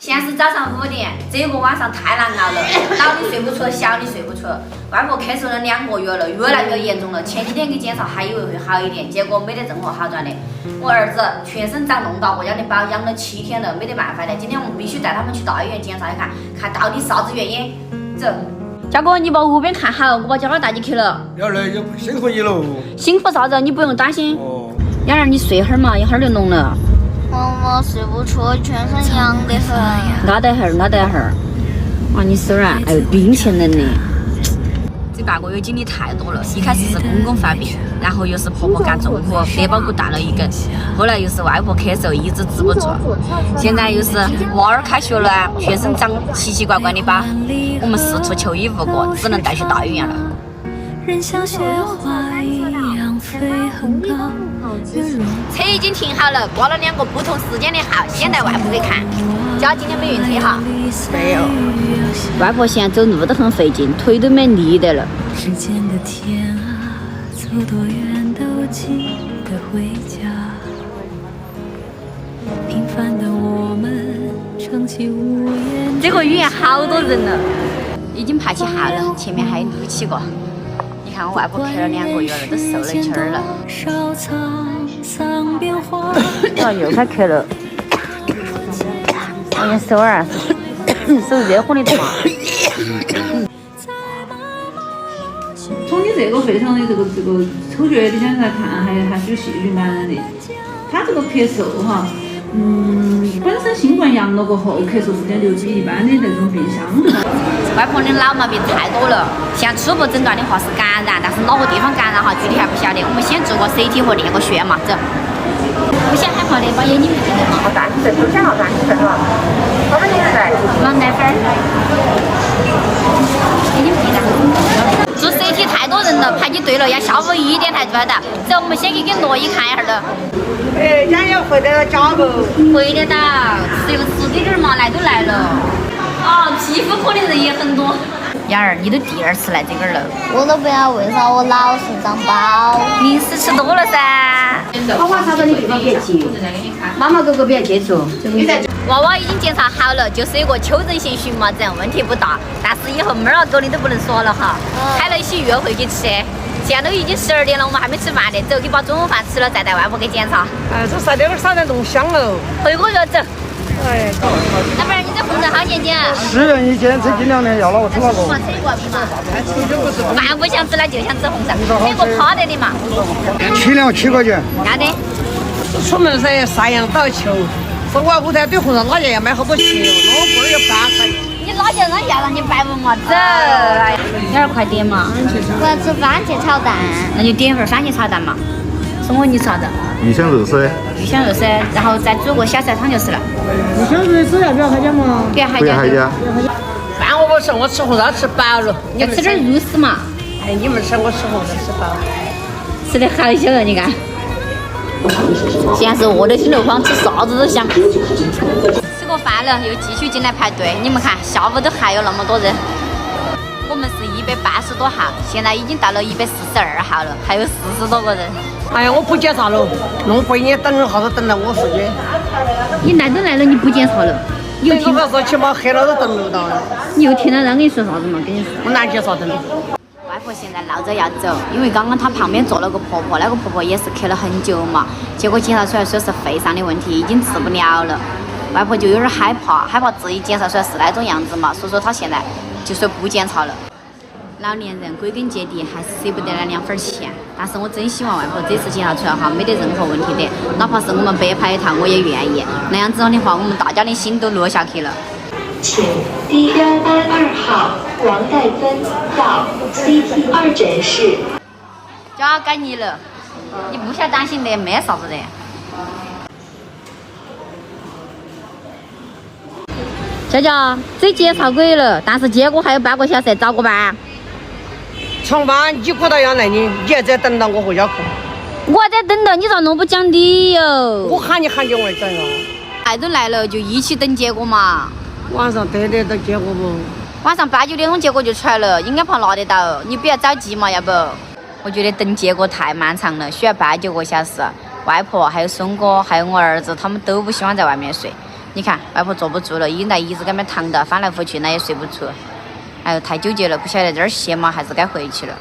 现在是早上5点，这个晚上太难熬了，老的睡不着，小的睡不着。外婆咳嗽了2个月了，越来越严重了。前几天给检查还以为会好一点，结果没得任何好转的。我儿子全身长脓到，我家的宝养了7天了，没得办法的。今天我们必须带他们去大医院检查一看，看到底啥子原因。走，嘉哥，你把屋边看好，我把娇儿带你去了。要来就辛苦你喽。辛苦啥子？你不用担心。哦。雅儿，你睡会儿嘛，一会儿就弄了。我睡不着，全身痒得很。拉得很，拉得很。哇，你手啊，还有冰淇淋的。这半个月经历太多了，一开始是公公犯病，然后又是婆婆干重活，背包骨断了一根，后来又是外婆咳嗽，一直治不住，现在又是娃儿开学了，全身长奇奇怪怪的疤，我们四处求医无果，只能带去大医院了。人像雪花一样飞很高。车已经停好了，挂了2个不同时间的号，先带外婆给看。家今天没晕车哈？没有。外婆现在走路都很费劲，腿都没力得了。时间的天啊，走多远都记得回家。平凡的我们撑起屋檐。这个医院好多人了，已经排起号了，前面还有6、7个。你看我外婆咳了2个月了，都瘦了1圈了。啊，又开咳了。我的手儿手热火的痛。从你这个肺上的这个抽血的检查看，还是有细菌感染的。他这个咳嗽哈，本身新冠阳了过后，咳嗽时间就比一般的那种病相对。外婆的老毛病太多了，现在初步诊断的话是感染，但是哪个地方感染哈，具体还不晓得。我们先做个 CT 和验个血嘛，走。不想害怕的，把眼睛闭着嘛。我30岁，不想要30岁了。我们现在忙奶粉儿。眼睛闭着。做 CT 太多人了，排起队了，要下午1点才做得到。走，我们先给罗伊看一下了。人家回得到家不？回得到，吃又吃点点嘛，来都来了。啊，皮肤科的人也很多。雅儿，你都第2次来这边了。我都不知道为啥我老是长包。零食吃多了噻。花花草草的地方别去，妈妈哥哥不要接触。娃娃已经检查好了，就是一个丘疹性荨麻疹，问题不大。但是以后猫儿狗的都不能说了哈。开了一些约会给吃，现在都已经12点了，我们还没吃饭的。走，给把中午饭吃了，再带外婆给检查。这晒点少点弄香了。回个月走。哎，老板儿，你这红疹好年轻啊10元一斤，这斤2年要了我吃哪个？饭不想吃了就想吃红疹，这个趴得的嘛。7两7块钱。要得。出门噻，晒阳倒球。说我屋头对红疹，哪家要买好多球，那我不能要8块。你哪家让要让你白问嘛？走，哎呀，雅儿快点嘛。我要吃番茄炒蛋。那就点份番茄炒蛋嘛。送我你啥子？鱼香肉丝。鱼香肉丝，然后再煮个小菜汤就是了。你想肉丝要不要海椒嘛？不要海椒。饭我不吃，我吃红烧吃饱了。要吃点肉丝嘛。哎，你们吃我吃红烧吃饱。吃得好香啊！你看。现在是饿得心头慌，吃啥子都香。吃过饭了，又继续进来排队。你们看，下午都还有那么多人。我们是180多号，现在已经到了142号了，还有40多个人。哎呀，我不检查了，弄回你等好多等了我时间。你来都来了，你不检查了？你又听我说起码黑了都等不到了。你又听到他跟你说啥子嘛？跟你说。我难检查等。外婆现在闹着要走，因为刚刚她旁边坐了个婆婆，那个婆婆也是咳了很久嘛，结果检查出来说是肺上的问题，已经治不了了。外婆就有点害怕自己检查出来是那种样子嘛，所以说她现在就说不检查了。老年人归根结底还是舍不得那2分钱，但是我真希望外婆这次检查出来哈没得任何问题的，哪怕是我们白排一趟我也愿意。那样子的话，我们大家的心都落下去了。请 D182号王代芬到 CT 2诊室。交给你了，你不需要担心的，没啥子的。娇娇，这检查可以了，但是结果还有半个小时，咋个办？上班你鼓捣要来的，你还在等到我回家去。我在等到，你咋那么不讲理哟？我喊你我来整啊。来都来了，就一起等结果嘛。晚上得到结果不？晚上8、9点钟结果就出来了，应该怕拿得到。你不要着急嘛，要不？我觉得等结果太漫长了，需要8、9个小时。外婆还有孙哥还有我儿子，他们都不希望在外面睡。你看外婆坐不住了，已经在椅子杆边躺到翻来覆去，那也睡不着。哎呦，太纠结了，不晓得这儿歇嘛，还是该回去了。